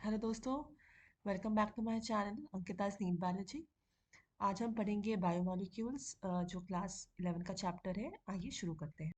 Hello दोस्तों, welcome back to my channel Ankita's NEET biology. आज हम पढ़ेंगे बायोमोलिक्यूल्स जो क्लास 11 का चैप्टर है। आइए शुरू करते हैं।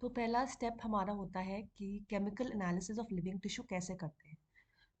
तो पहला स्टेप हमारा होता है कि chemical analysis of living tissue कैसे करते हैं।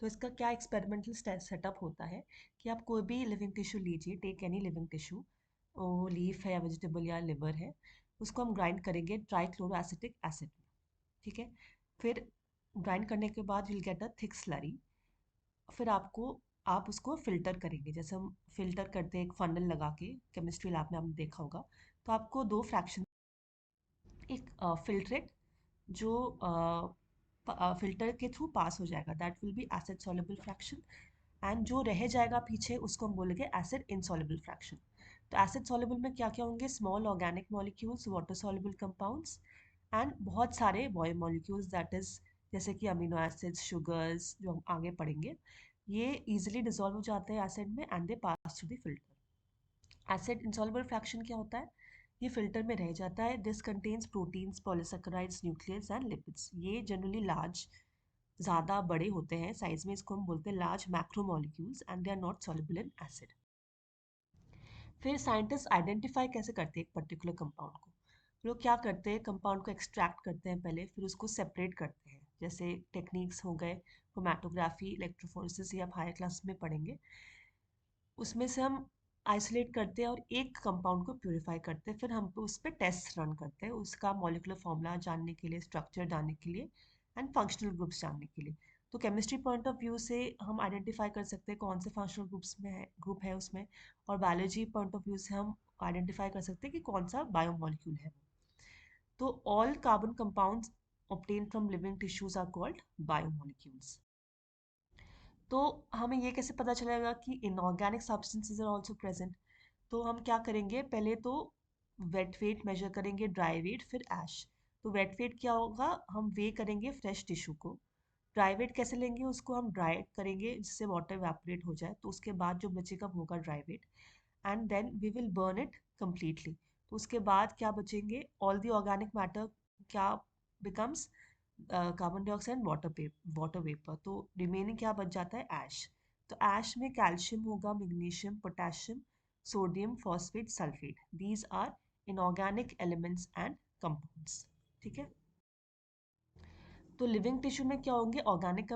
तो इसका क्या एक्सपेरिमेंटल सेटअप होता है कि आप कोई भी लिविंग टिश्यू लीजिए, टेक एनी लिविंग टिश्यू, वो लीफ है या वेजिटेबल या लिवर है, उसको हम ग्राइंड करेंगे ट्राइक्लोरोएसिटिक एसिड में। ठीक है। फिर ग्राइंड करने के बाद will get a thick slurry. फिर आप उसको फ़िल्टर करेंगे, जैसे हम फ़िल्टर करते हैं एक फ़नल लगा के, केमिस्ट्री लैब में आपने देखा होगा। तो आपको 2 फ्रैक्शन, एक फ़िल्ट्रेट जो फ़िल्टर के थ्रू पास हो जाएगा, that will be acid soluble fraction. And जो रह जाएगा पीछे उसको हम बोलेंगे एसिड इनसॉल्युबल फ्रैक्शन। तो एसिड सॉल्युबल में क्या-क्या होंगे? Small organic molecules, water soluble compounds and बहुत सारे बायोमोलिक्यूल्स, दैट इज़ जैसे कि अमीनो एसिड्स, शुगर्स, जो हम आगे पढ़ेंगे। ये ईज़िली डिसॉल्व हो जाते हैं एसिड में and they pass through the filter. Acid insoluble fraction क्या होता है? ये फ़िल्टर में रह जाता है। This contains proteins, polysaccharides, nucleus and lipids. ये जनरली लार्ज, ज़्यादा बड़े होते हैं साइज़ में, इसको हम बोलते हैं large macromolecules and they are not soluble in acid. फिर साइंटिस्ट आइडेंटिफाई कैसे करते हैं एक पर्टिकुलर कंपाउंड को? लोग क्या करते हैं, कंपाउंड को एक्सट्रैक्ट करते हैं पहले, फिर उसको सेपरेट करते हैं। जैसे टेक्निक्स हो गए क्रोमैटोग्राफी, इलेक्ट्रोफोरेसिस, ये आप हायर क्लास में पढ़ेंगे। उसमें से हम आइसोलेट करते हैं और एक कंपाउंड को प्यूरिफाई करते हैं। फिर हम उस पर टेस्ट रन करते हैं उसका मॉलिक्यूलर फॉर्मूला जानने के लिए, स्ट्रक्चर जानने के लिए एंड फंक्शनल ग्रुप्स जानने के लिए। तो केमिस्ट्री पॉइंट ऑफ व्यू से हम आइडेंटिफाई कर सकते हैं कौन से फंक्शनल ग्रुप है उसमें, और बायोलॉजी पॉइंट ऑफ व्यू से हम आइडेंटिफाई कर सकते हैं कि कौन सा बायोमोलिक्यूल है। तो all carbon compounds obtained from living tissues are called biomolecules. तो हमें ये कैसे पता चलेगा कि inorganic substances are also present? तो हम क्या करेंगे, पहले तो वेट वेट मेजर करेंगे, ड्राई वेट, फिर ऐश। तो वेट वेट क्या होगा, हम वे करेंगे फ्रेश टिश्यू को। ड्राई वेट कैसे लेंगे, उसको हम ड्राई करेंगे जिससे वाटर इवेपोरेट हो जाए, तो उसके बाद जो बचेगा वो होगा dry weight. And then we will burn it completely. तो उसके बाद क्या बचेंगे, ऑल दी ऑर्गेनिक मैटर क्या becomes carbon dioxide, water vapour. तो रिमेनिंग क्या बच जाता है, ऐश। तो ऐश में कैल्शियम होगा, magnesium, potassium, sodium, phosphate, sulphate. These are inorganic elements and compounds. ठीक है। तो लिविंग टिश्यू में क्या होंगे, ऑर्गेनिक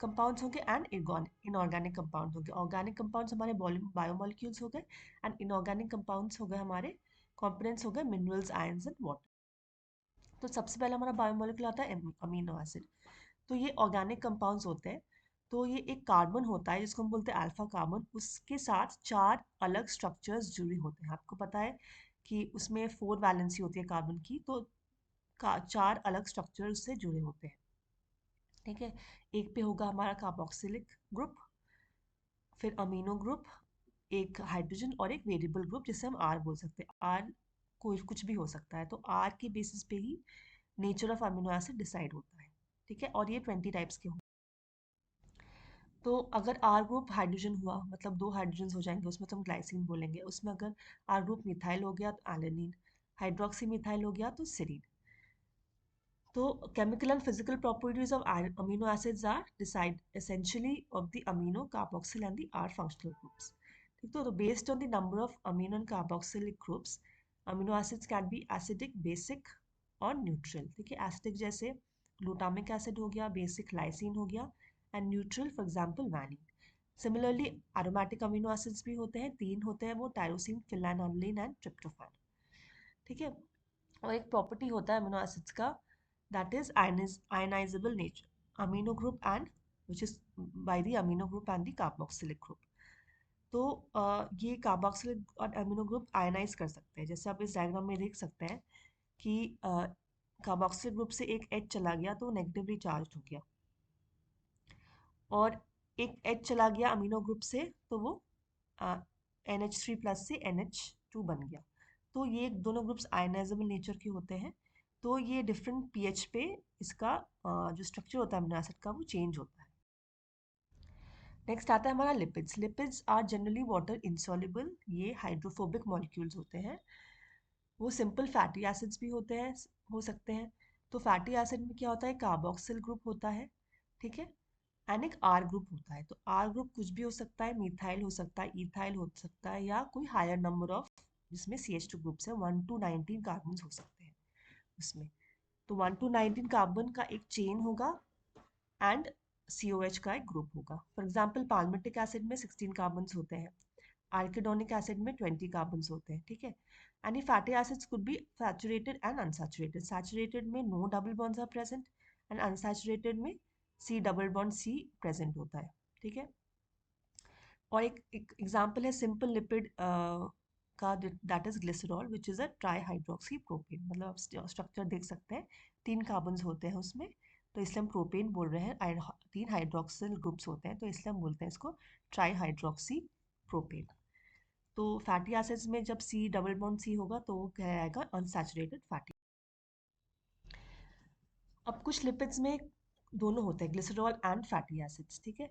कंपाउंड्स होंगे एंड इनऑर्गेनिक कंपाउंड्स होंगे। ऑर्गेनिक कंपाउंड्स हमारे बायोमोलिक्यूल्स हो गए एंड इनऑर्गेनिक कंपाउंड्स हो गए हमारे कंपोनेंट्स हो गए, मिनरल्स, आयंस एंड वाटर। तो सबसे पहला हमारा बायोमोलिक्यूल आता है अमीनो एसिड। तो ये ऑर्गेनिक कंपाउंड्स होते हैं। तो ये एक कार्बन होता है जिसको हम बोलते हैं अल्फा कार्बन, उसके साथ 4 अलग स्ट्रक्चर्स जुड़ी होते हैं। आपको पता है कि उसमें 4 वैलेंसी होती है कार्बन की, तो 4 अलग स्ट्रक्चर्स से जुड़े होते हैं। ठीक है। एक पे होगा हमारा कार्बोक्सिलिक ग्रुप, फिर अमीनो ग्रुप, एक हाइड्रोजन और एक वेरिएबल ग्रुप जिसे हम आर बोल सकते हैं। आर कोई कुछ भी हो सकता है, तो आर के बेसिस पे ही nature of amino acid decide होता है। ठीक है। और ये 20 टाइप्स के होंगे। तो अगर आर ग्रुप हाइड्रोजन हुआ, मतलब 2 हाइड्रोजन हो जाएंगे उसमें, तो हम ग्लाइसिन बोलेंगे। उसमें अगर आर ग्रुप मिथाइल हो गया तो एलेनिन, हाइड्रोक्सी मिथाइल हो गया तो सेरीन। तो chemical and physical properties of amino acids are decide essentially of the amino, carboxyl and the R functional groups. ठीक तो based on the number of amino and carboxylic groups, amino acids can be acidic, basic और neutral. ठीक है। acidic जैसे glutamic acid हो गया, basic lysine हो गया and neutral for example valine. Similarly aromatic amino acids भी होते हैं, 3 होते हैं वो, tyrosine, phenylalanine and tryptophan. ठीक है। और एक प्रॉपर्टी होता है अमीनो एसिड्स का, that is ionizable nature, amino group and which is by the amino group and the carboxylic group. तो ये कार्बोक्सिलिक और अमीनो ग्रुप आयनाइज कर सकते हैं। जैसे आप इस डायग्राम में देख सकते हैं कि कार्बोक्सिलिक ग्रुप से एक एच चला गया तो नेगेटिवली चार्ज हो गया, और एक एच चला गया अमीनो ग्रुप से तो वो NH3+ से NH2 बन गया। तो ये दोनों ग्रुप्स आयनाइजेबल नेचर के होते हैं। तो ये डिफरेंट पीएच पे इसका जो स्ट्रक्चर होता है अमीनो एसिड का वो चेंज होता है। नेक्स्ट आता है हमारा lipids. Lipids are generally water insoluble, ये हाइड्रोफोबिक मॉलिक्यूल्स होते हैं। वो सिंपल फैटी एसिड्स भी होते हैं, हो सकते हैं। तो फैटी एसिड में क्या होता है, कार्बोक्सिल ग्रुप होता है। ठीक है। एंड एक आर ग्रुप होता है। तो आर ग्रुप कुछ भी हो सकता है, मिथाइल हो सकता है, इथाइल हो सकता है, या कोई हायर नंबर ऑफ जिसमें CH2 ग्रुप्स है, 1 to 19 कार्बन हो सकते हैं उसमें। तो 1 to 19 कार्बन का एक चेन होगा एंड COH का एक ग्रुप होगा। फॉर एग्जाम्पल पाल्मिटिक एसिड में 16 कार्बन होते हैं, आर्किडोनिक एसिड में 20 कार्बन होते हैं, ठीक है। एंड ये fatty acids could be saturated and unsaturated. Saturated में no double bonds are present and unsaturated में C double bond C present होता है, ठीक है। और एक एग्जांपल है सिंपल लिपिड का, that is glycerol which is a tri hydroxy propane. मतलब आप स्ट्रक्चर देख सकते हैं, 3 कार्बन होते हैं उसमें, तो इसलिए हम प्रोपेन बोल रहे हैं। 3 हाइड्रोक्सिल ग्रुप्स होते हैं, तो इसलिए हम बोलते हैं इसको ट्राई हाइड्रोक्सी प्रोपेन। तो फैटी एसिड्स में जब C डबल बॉन्ड C होगा तो वो क्या आएगा, अनसैचुरेटेड फैटी। अब कुछ लिपिड्स में दोनों होते हैं, ग्लिसरॉल एंड फैटी एसिड्स, ठीक है।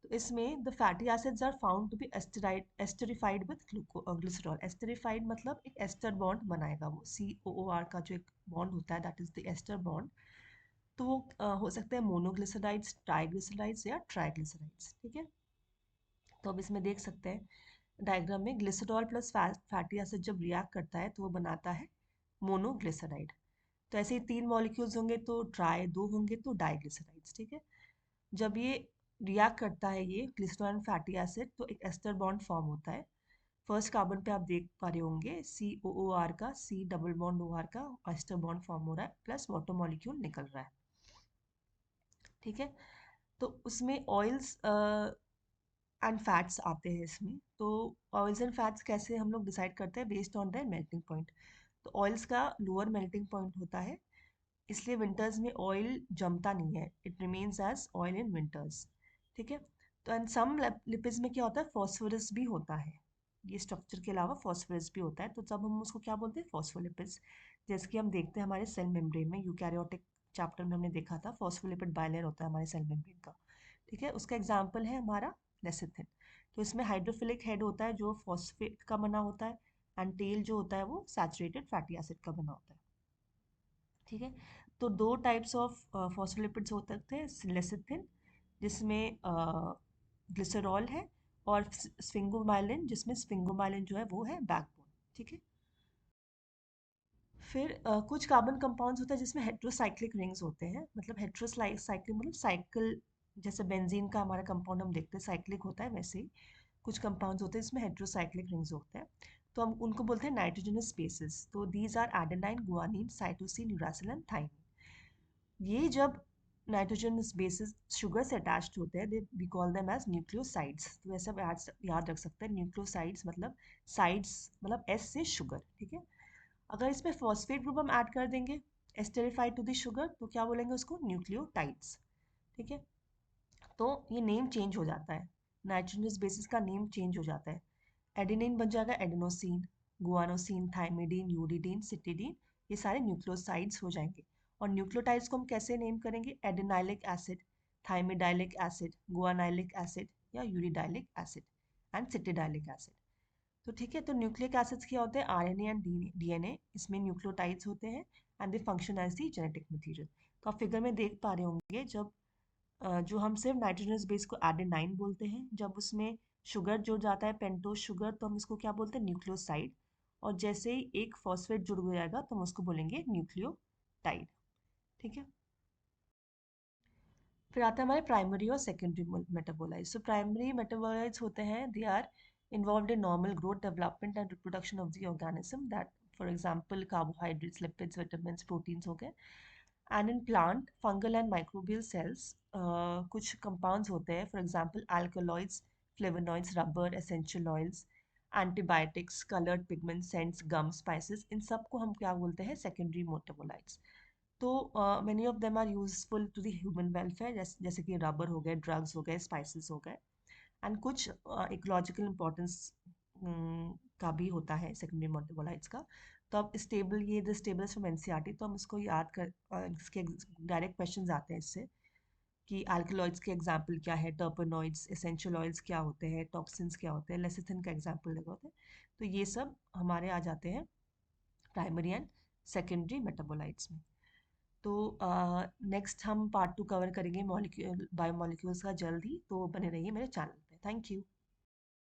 तो इसमें the fatty acids are found to be esterified with glycerol. Esterified मतलब एक एस्टर बॉन्ड बनाएगा वो, COOR का जो एक बॉन्ड होता है, that is the ester bond. तो वो हो सकते हैं मोनोग्लिसराइड्स, ट्राइग्लिसराइड्स या ट्राइग्लिसराइड्स, ठीक है। तो अब इसमें देख सकते हैं डायग्राम में, ग्लिसरॉल प्लस फैटी एसिड जब रिएक्ट करता है तो वो बनाता है मोनोग्लिसराइड। तो ऐसे ही 3 मॉलिक्यूल्स होंगे तो ट्राई, 2 होंगे तो डाइग्लिसराइड्स, ठीक है। जब ये रिएक्ट करता है ये ग्लिसरॉल एंड फैटी एसिड, तो एक एस्टर बॉन्ड फॉर्म होता है। फर्स्ट कार्बन पे आप देख पा रहे होंगे COOR का, C डबल बॉन्ड OR का एस्टर बॉन्ड फॉर्म हो रहा है, प्लस वाटर मॉलिक्यूल निकल रहा है, ठीक है। तो उसमें ऑयल्स एंड फैट्स आते हैं इसमें। तो ऑयल्स एंड फैट्स कैसे हम लोग डिसाइड करते हैं, based on their melting point. तो ऑयल्स का लोअर मेल्टिंग पॉइंट होता है, इसलिए विंटर्स में ऑयल जमता नहीं है, it remains as oil in winters, ठीक है। तो एंड सम लिपिड्स में क्या होता है, फॉस्फोरस भी होता है। ये स्ट्रक्चर के अलावा फॉस्फोरस भी होता है, तो तब हम उसको क्या बोलते हैं, फॉस्फोलिपिड्स। जैसे कि हम देखते हैं हमारे सेल मेम्ब्रेन में, यूकैरियोटिक चैप्टर में हमने देखा था, फॉस्फोलिपिड बाइलेयर होता है हमारे सेल मेम्ब्रेन का, ठीक है। उसका एग्जाम्पल है हमारा लेसिथिन। तो इसमें हाइड्रोफिलिक हेड होता है जो फॉस्फेट का बना होता है, एंड टेल जो होता है वो सैचुरेटेड फैटी एसिड का बना होता है, ठीक है। तो 2 टाइप्स ऑफ फॉस्फोलिपिड्स हो सकते हैं, लेसिथिन जिसमें ग्लिसरॉल है, और स्फिंगोमाइलिन जिसमें स्फिंगोमाइलिन जो है वो है बैकबोन, ठीक है। फिर कुछ कार्बन कंपाउंड्स होते हैं जिसमें हेट्रोसाइक्लिक रिंग्स होते हैं। मतलब हेट्रोसाइक्लिक मतलब साइकिल, जैसे बेंजीन का हमारा कंपाउंड हम देखते हैं साइक्लिक होता है, वैसे ही कुछ कंपाउंड्स होते हैं जिसमें हेट्रोसाइक्लिक रिंग्स होते हैं। तो हम उनको बोलते हैं नाइट्रोजनस बेसिस। तो these are adenine, guanine, cytosine, uracil and thymine. ये जब नाइट्रोजन बेसिस शुगर से अटैच्ड होते हैं, they we call them as nucleosides. तो ऐसा आप याद रख सकते हैं, न्यूक्लियोसाइड्स मतलब साइड्स मतलब S से शुगर, ठीक है। अगर इसमें फॉस्फेट ग्रुप हम ऐड कर देंगे एस्टेरिफाइड टू द शुगर, तो क्या बोलेंगे उसको, न्यूक्लियोटाइड्स, ठीक है। तो ये नेम चेंज हो जाता है, नाइट्रोजनस बेसिस का नेम चेंज हो जाता है। एडेनिन बन जाएगा एडेनोसिन, गुआनोसिन, थाइमिडीन, यूरिडीन, सिटिडीन, ये सारे न्यूक्लियोसाइड्स हो जाएंगे। और न्यूक्लियोटाइड्स को हम कैसे नेम करेंगे, adenylic acid, thymidylic acid, guanylic acid, या uridylic acid and cytidylic acid. तो ठीक है, तो न्यूक्लिक एसिड्स क्या होते हैं, RNA एंड DNA, इसमें न्यूक्लियोटाइड्स होते हैं and they function as the genetic material. तो आप फिगर में देख पा रहे होंगे, जब जो हम सिर्फ नाइट्रोजनस बेस को एडेनाइन बोलते हैं, जब उसमें शुगर जुड़ जाता है, पेंटोज शुगर, तो हम इसको क्या बोलते हैं, न्यूक्लियोसाइड। और जैसे ही एक फॉस्फेट जुड़ जाएगा तो हम उसको बोलेंगे न्यूक्लियोटाइड, ठीक है। फिर आता है हमारे प्राइमरी और सेकेंडरी मेटाबोलाइट्स। तो प्राइमरी मेटाबोलाइट्स होते हैं, they are involved in normal growth, development and reproduction of the organism, that for example carbohydrates, lipids, vitamins, proteins हो गए। And in plant, fungal and microbial cells, कुछ compounds होते हैं, for example alkaloids, flavonoids, rubber, essential oils, antibiotics, colored pigments, scents, gums, spices, इन सब को हम क्या बोलते हैं, secondary metabolites। तो many of them are useful to the human welfare, जैसे कि रबर हो गए, ड्रग्स हो गए, स्पाइसेस हो गए। एंड कुछ इकोलॉजिकल इम्पोर्टेंस का भी होता है सेकेंडरी मेटाबोलाइट्स का। तो अब स्टेबल, ये द स्टेबल्स फ्रॉम NCERT, तो हम इसको याद कर, इसके डायरेक्ट क्वेश्चंस आते हैं इससे, कि अल्कलॉइड्स के एग्जांपल क्या है, टर्पेनॉइड्स, एसेंशियल ऑयल्स क्या होते हैं, टॉक्सिन्स क्या होते हैं, लेसिथिन का एग्जांपल लगा होता है। तो ये सब हमारे आ जाते हैं प्राइमरी एंड सेकेंडरी मेटाबोलाइट्स में। तो नेक्स्ट हम पार्ट 2 कवर करेंगे मॉलिक्यूल बायोमॉलिक्यूल्स का जल्द ही, तो बने रहिए मेरे चैनल पे। Thank you.